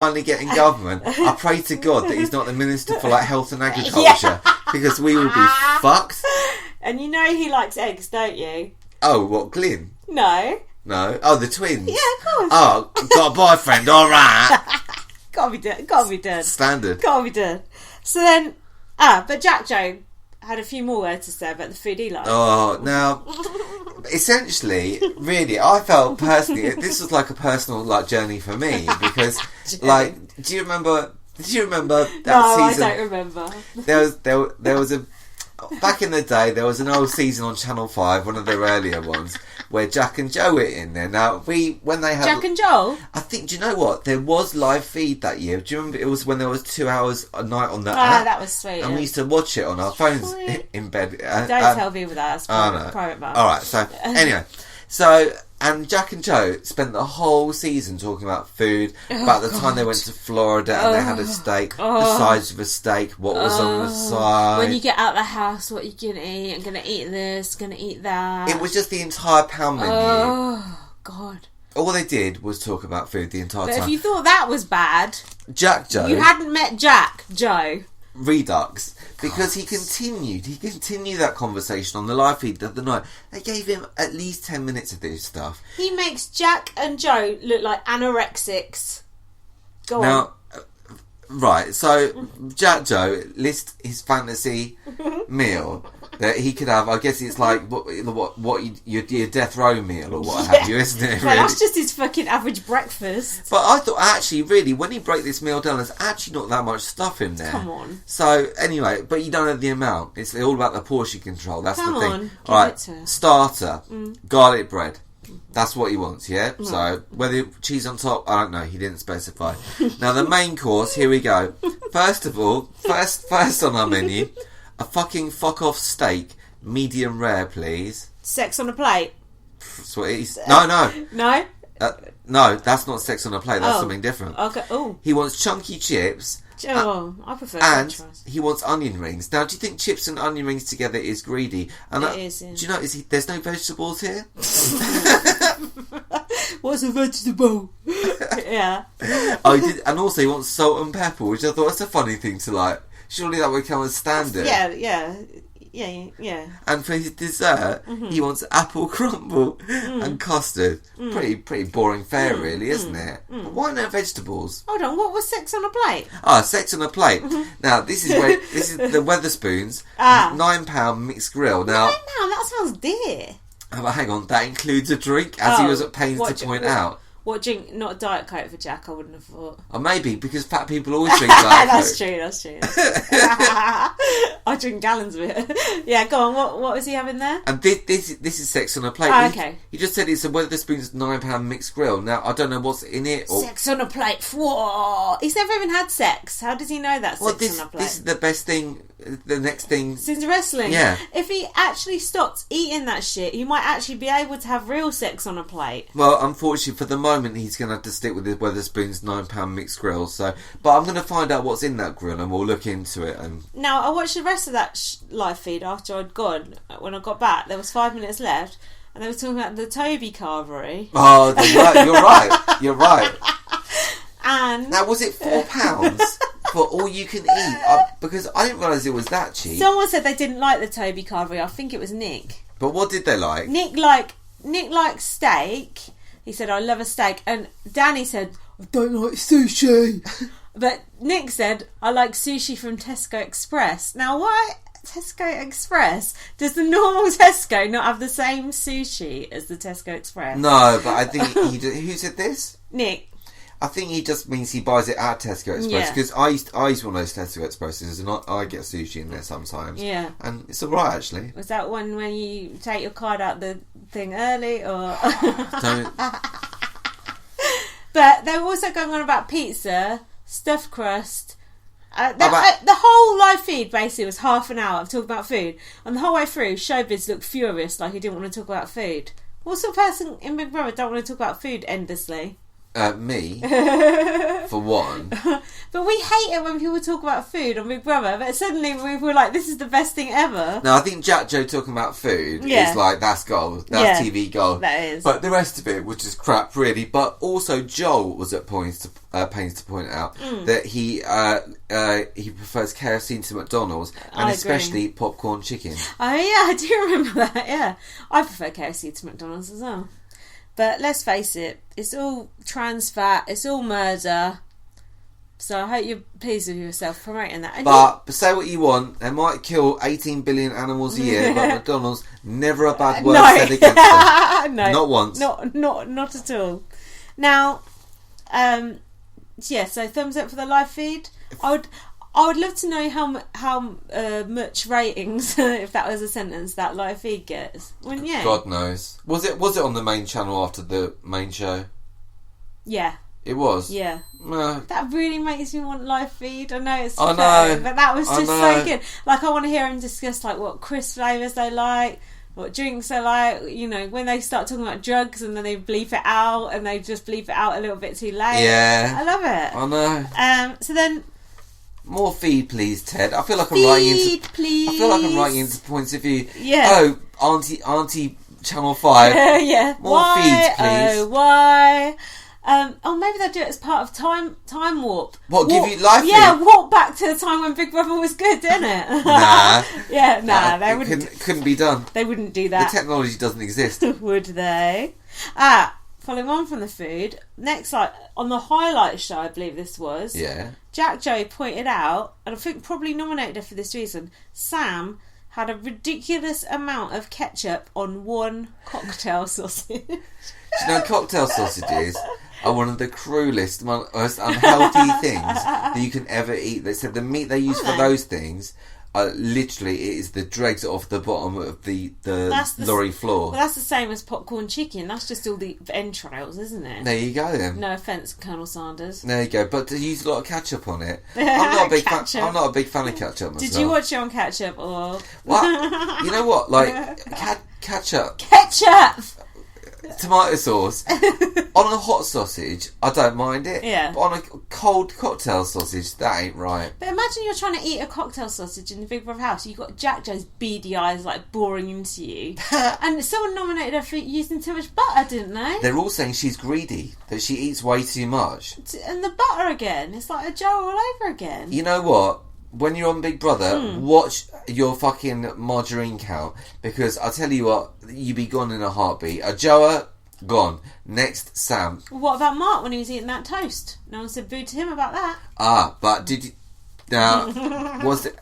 finally get in government, I pray to God that he's not the Minister for like Health and Agriculture, because we will be fucked. And you know he likes eggs, don't you? Oh, what, Glyn? No. Oh, the twins. Yeah, of course. Oh, got a boyfriend, alright. Gotta be done. Standard. Gotta be done. So then, but Jack Joe had a few more words to say about the food he liked. Oh, now, essentially, really, I felt personally, this was like a personal like journey for me, because, like, do you remember that season? No, I don't remember. There was a, back in the day, there was an old season on Channel 5, one of their earlier ones, where Jack and Joe were in there. Now, when they had... Jack and Joel? I think, do you know what? There was live feed that year. Do you remember? It was when there was 2 hours a night on the app. That was sweet. And we used to watch it on our phones in bed. Don't tell people that. That's private matter. Alright, so, anyway. So, and Jack and Joe spent the whole season talking about food, about the time they went to Florida and they had a steak, the size of a steak, what was on the side. When you get out of the house, what you gonna eat? I'm gonna eat this, gonna eat that. It was just the entire pound menu. Oh, God. All they did was talk about food the entire time. If you thought that was bad, Jack Joe... You hadn't met Jack Joe. Redux, because he continued that conversation on the live feed the other night. They gave him at least 10 minutes of this stuff. He makes Jack and Joe look like anorexics. Go on. Right, so Mm-hmm. Jack Joe lists his fantasy meal that he could have. I guess it's like your death row meal or what have you, isn't it? Really? Well, that's just his fucking average breakfast. But I thought actually, really, when he broke this meal down, there's actually not that much stuff in there. Come on. So anyway, but you don't know the amount. It's all about the portion control. That's the thing. All right, starter, garlic bread. That's what he wants, yeah? Mm. So, whether cheese on top, I don't know. He didn't specify. Now, the main course, here we go. First of all, first on our menu, a fucking fuck-off steak, medium rare, please. Sex on a plate? That's what it is. No. No? No, that's not sex on a plate. That's something different. Okay. Oh. He wants chunky chips. I prefer and french fries. He wants onion rings. Now, do you think chips and onion rings together is greedy? And it is, yeah. Do you know, there's no vegetables here? What's a vegetable? Yeah. And also he wants salt and pepper, which I thought was a funny thing to like. Surely that would come as standard. Yeah. And for his dessert, he wants apple crumble and custard. Pretty boring fare, really, isn't it? But why no vegetables? Hold on, what was sex on a plate? Sex on a plate. Now this is the Weatherspoons £9 mixed grill. Now £9, that sounds dear. But hang on, that includes a drink, as he was at pains to point out. What drink? Not a Diet Coke for Jack, I wouldn't have thought. Or maybe, because fat people always drink Diet Coke. That's true. I drink gallons of it. Yeah, go on, what was he having there? And this is sex on a plate. Okay. He just said it's a Weatherspoons £9 mixed grill. Now, I don't know what's in it. Sex on a plate. Whoa! He's never even had sex. How does he know that on a plate? This is the best thing, the next thing. Since wrestling? Yeah. If he actually stopped eating that shit, he might actually be able to have real sex on a plate. Well, unfortunately, for the moment, he's going to have to stick with his Weatherspoons £9 mixed grill. So, but I'm going to find out what's in that grill and we'll look into it. And now, I watched the rest of that live feed after I'd gone. When I got back, there was 5 minutes left. And they were talking about the Toby carvery. Oh, you're right. And now, was it £4 for all you can eat? Because I didn't realise it was that cheap. Someone said they didn't like the Toby carvery. I think it was Nick. But what did they like? Nick liked steak. He said, I love a steak. And Danny said, I don't like sushi. But Nick said, I like sushi from Tesco Express. Now, why Tesco Express? Does the normal Tesco not have the same sushi as the Tesco Express? No, but I think who said this? Nick. I think he just means he buys it at Tesco Express, because I used one of those Tesco Expresses and I get sushi in there sometimes. Yeah. And it's alright, actually. Was that one when you take your card out the thing early, or...? Don't... But they were also going on about pizza, stuffed crust. The whole live feed basically was half an hour of talking about food. And the whole way through, Showbiz looked furious, like he didn't want to talk about food. What sort of person in Big Brother don't want to talk about food endlessly? Me, for one. But we hate it when people talk about food on Big Brother, but suddenly we were like, this is the best thing ever. No, I think Jack Joe talking about food is like, that's gold. That's TV gold. That is. But the rest of it was just crap, really. But also Joel was at pains to point out that he prefers KFC to McDonald's, and especially popcorn chicken. Oh yeah, I do remember that, yeah. I prefer KFC to McDonald's as well. But let's face it, it's all trans fat, it's all murder. So I hope you're pleased with yourself promoting that. And but say what you want, they might kill 18 billion animals a year, but McDonald's, never a bad word said against them. No, not once. Not at all. Now, so thumbs up for the live feed. I would love to know how much ratings, if that was a sentence, that live feed gets. Wouldn't you? God knows. Was it on the main channel after the main show? Yeah. It was? Yeah. No. That really makes me want live feed. I know it's pathetic, but that was just so good. Like, I want to hear him discuss like what crisp flavours they like, what drinks they like, you know, when they start talking about drugs and then they bleep it out and they just bleep it out a little bit too late. Yeah. I love it. I know. So then... More feed, please, Ted. I feel like I'm writing into points of view. Yeah. Oh, Auntie Channel 5. Yeah. More feeds, please. Oh, why? Maybe they'll do it as part of time warp. What, give you live feed? Yeah, walk back to the time when Big Brother was good, didn't it? Nah. They wouldn't. Couldn't be done. They wouldn't do that. The technology doesn't exist. Would they? Following on from the food, next, like, on the highlight show, I believe this was. Yeah. Jack Joe pointed out, and I think probably nominated her for this reason, Sam had a ridiculous amount of ketchup on one cocktail sausage. Do you know, cocktail sausages are one of the cruelest, most unhealthy things that you can ever eat. They said the meat they use for those things literally it is the dregs off the bottom of the lorry floor. Well, that's the same as popcorn chicken. That's just all the entrails, isn't it? There you go then. No offence, Colonel Sanders. There you go. But to use a lot of ketchup on it, I'm not a big fan of ketchup myself. Did you watch it on ketchup or? What? You know what? Like ketchup. Ketchup. Tomato sauce on a hot sausage, I don't mind it. Yeah. But on a cold cocktail sausage, that ain't right. But imagine you're trying to eat a cocktail sausage in the Big Brother house. You've got Jack Joe's beady eyes like boring into you, and someone nominated her for using too much butter, didn't they? They're all saying she's greedy, that she eats way too much. And the butter again, it's like a Joe all over again. You know what? When you're on Big Brother, watch your fucking margarine count, because I tell you what, you be gone in a heartbeat. Joa, gone. Next, Sam. What about Marc when he was eating that toast? No one said boo to him about that. But did you... Now, was it,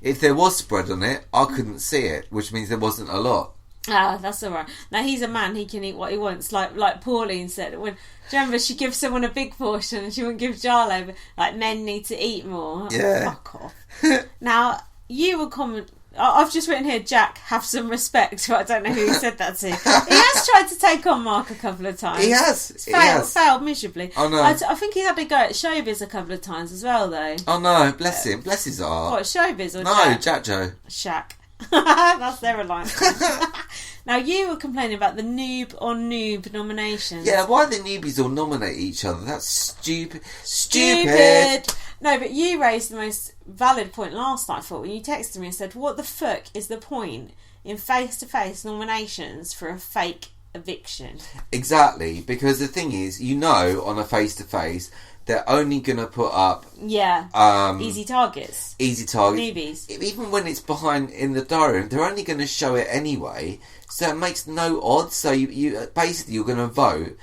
if there was spread on it, I couldn't see it, which means there wasn't a lot. That's alright. Now he's a man, he can eat what he wants. Like Pauline said, when, do you remember she gives someone a big portion and she wouldn't give Jarlo, but like men need to eat more. Yeah. Fuck off. Now, you will comment. I've just written here, Jack, have some respect, but I don't know who he said that to. He has tried to take on Marc a couple of times. He has. Failed miserably. Oh no. I think he had to go at Showbiz a couple of times as well, though. Oh no, bless him. Bless his heart. What, Showbiz or No, Jack? Jack Joe. Shaq. That's their alliance. Now, you were complaining about the noob on noob nominations. Yeah, why the newbies all nominate each other? That's stupid. No, but you raised the most valid point last night, I thought, when you texted me and said, what the fuck is the point in face-to-face nominations for a fake eviction? Exactly, because the thing is, you know, on a face-to-face, they're only going to put up... easy targets. Newbies. Even when it's behind in the diary room, they're only going to show it anyway, so it makes no odds. So you basically, you're going to vote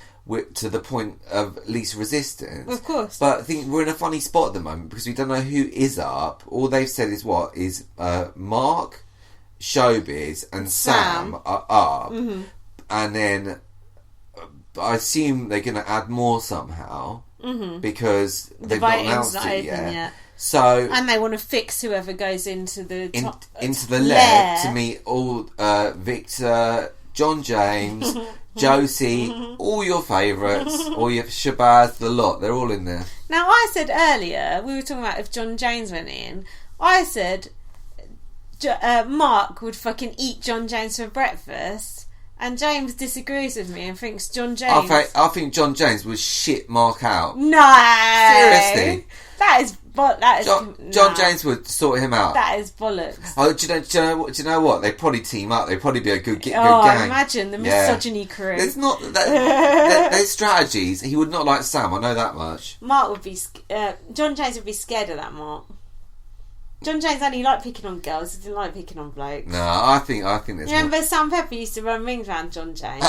to the point of least resistance. Of course. But I think we're in a funny spot at the moment, because we don't know who is up. All they've said is Marc, Showbiz and Sam are up. Mm-hmm. And then I assume they're going to add more somehow. Mm-hmm. Because they've not announced it yet. So, and they want to fix whoever goes into the into the lair to meet all Victor, John James, Josie, all your favourites, all your Shabazz, the lot. They're all in there. Now, I said earlier, we were talking about if John James went in. I said Marc would fucking eat John James for breakfast. And James disagrees with me and thinks John James... I think John James would shit Marc out. No! Seriously. John James would sort him out. That is bollocks. Oh, do you know what? They'd probably team up. They'd probably be a good gang. Imagine the misogyny crew. There's not there's strategies. He would not like Sam. I know that much. Marc would be... John James would be scared of that, Marc. John James only liked picking on girls. He didn't like picking on blokes. No, I think there's... Remember Sam Pepper used to run rings around John James?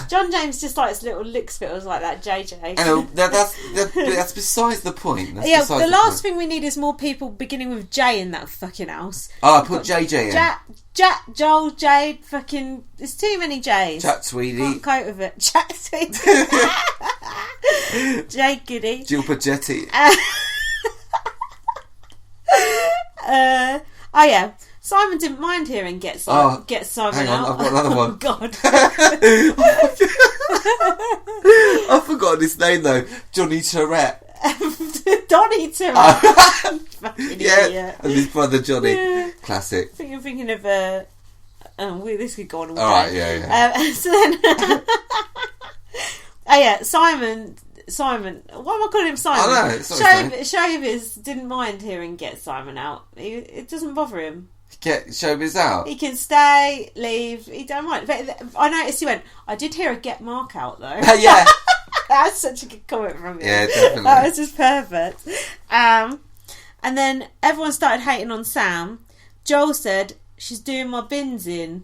John James just likes little lick spittles like that, JJ. That's besides the point. The last thing we need is more people beginning with J in that fucking house. Oh, put JJ in. Jack, Joel, Jade, fucking... There's too many J's. Jack Tweedy. Can't cope with it. Jack Tweedy. Jade Giddy. Jill Pagetti. Simon didn't mind hearing Get Simon hang on, Out. I've got another one. Oh, God. I've forgotten his name though. Johnny Tourette. Donny Tourette. Fucking idiot. And his brother Johnny. Yeah. Classic. I think you're thinking of this could go on all day. Alright, yeah. So then Simon, why am I calling him Simon? I know, it's not his Showbiz didn't mind hearing Get Simon Out. It doesn't bother him. Get Showbiz out? He can stay, leave, he don't mind. But I noticed he went, I did hear a Get Marc Out though. Yeah. That's such a good comment from him. Yeah, definitely. That was just perfect. And then everyone started hating on Sam. Joel said, she's doing my bins in.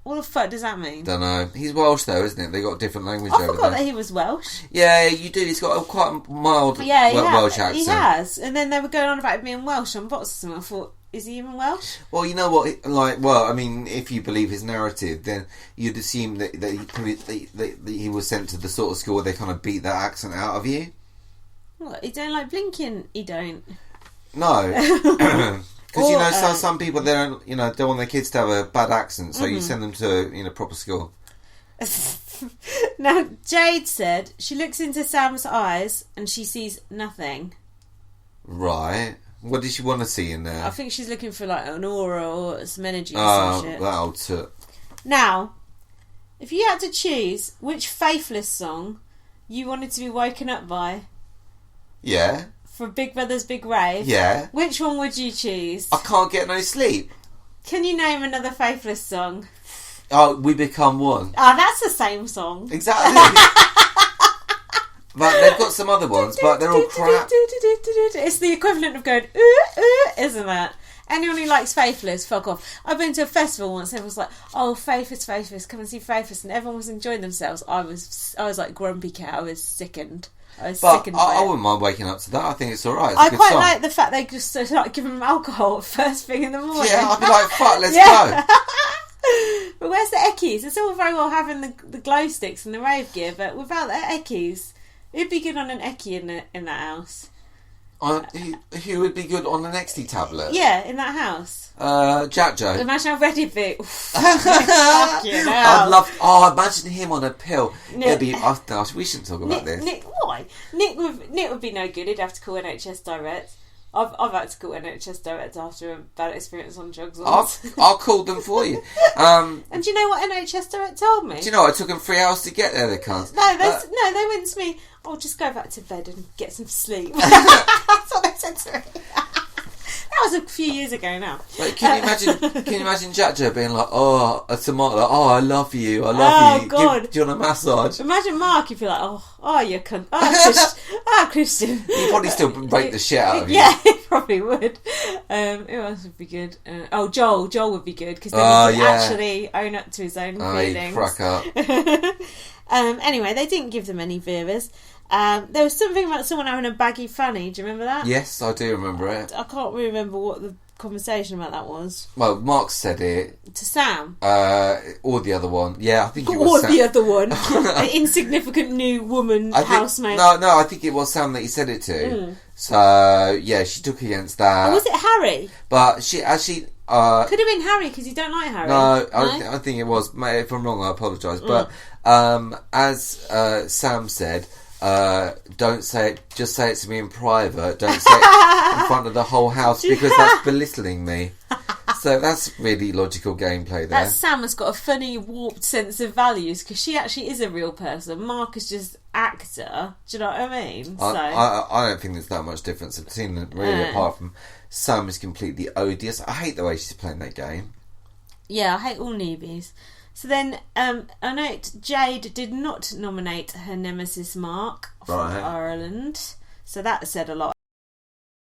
What the fuck does that mean? Don't know. He's Welsh though, isn't it? They got a different language I over there. forgot that he was Welsh. Yeah, you do. He's got a quite mild Welsh accent. He has. And then they were going on about him being Welsh on Bots, and I thought, is he even Welsh? Well, you know what? I mean, if you believe his narrative, then you'd assume that he was sent to the sort of school where they kind of beat that accent out of you. What? He don't like blinking? He don't. No. Because some people they don't want their kids to have a bad accent, so you send them to proper school. Now Jade said she looks into Sam's eyes and she sees nothing. Right. What did she want to see in there? I think she's looking for like an aura or some energy or some shit. That old toot. Now, if you had to choose which Faithless song you wanted to be woken up by, yeah. For Big Brother's Big Rave, yeah. Which one would you choose? I can't get no sleep. Can you name another Faithless song? Oh, We Become One. Oh, that's the same song. Exactly. But they've got some other ones, but they're all crap. It's the equivalent of going, ooh, ooh, isn't it? Anyone who likes Faithless, fuck off. I've been to a festival once, everyone was like, oh, Faithless, come and see Faithless, and everyone was enjoying themselves. I was like grumpy cat, I was sickened. I wouldn't mind waking up to that. I think it's alright. I quite like the fact they just like giving them alcohol first thing in the morning. Yeah, I'd be like, fuck, let's go. But where's the eckies? It's all very well having the glow sticks and the rave gear, but without the eckies, it'd be good on an eckie in that house. Who would be good on an XT tablet? Yeah, in that house. Jack Joe. Imagine how ready it'd be. I'd love. Oh, imagine him on a pill. It'd be. We shouldn't talk about this. Nick, why? Nick would be no good. He'd have to call NHS Direct. I've had to call NHS Direct after a bad experience on drugs once. I'll call them for you. And do you know what NHS Direct told me? Do you know it took them 3 hours to get there? They can't. No, they went to me. Oh, just go back to bed and get some sleep. That's what they said to me. That was a few years ago now. Like, can you imagine Jack Joe being like, oh, a tomato, like, oh, I love you. Oh, God. Do you want a massage? Imagine Marc if you're like, oh, you cunt. Oh, Christian. He'd probably still break the shit out of you. Yeah, he probably would. Who else would be good? Joel would be good, because then he could actually own up to his own feelings. He'd crack up. Anyway, they didn't give them any viewers. There was something about someone having a baggy fanny. Do you remember that? Yes, I do remember it. I can't really remember what the conversation about that was. Well, Marc said it. To Sam? Or the other one. Yeah, I think it was Sam. Or the other one. An insignificant new woman housemaid. No, I think it was Sam that he said it to. So, yeah, she took against that. Or was it Harry? But she actually... could have been Harry, because you don't like Harry. No, I think it was. If I'm wrong, I apologise. But as Sam said... don't say it, just say it to me in private. Don't say it in front of the whole house, because that's belittling me. So that's really logical gameplay there. That Sam has got a funny, warped sense of values because she actually is a real person. Marc is just actor. Do you know what I mean? I don't think there's that much difference between them, really, apart from Sam is completely odious. I hate the way she's playing that game. Yeah, I hate all newbies. So then, I note Jade did not nominate her nemesis Marc for Ireland. So that said a lot.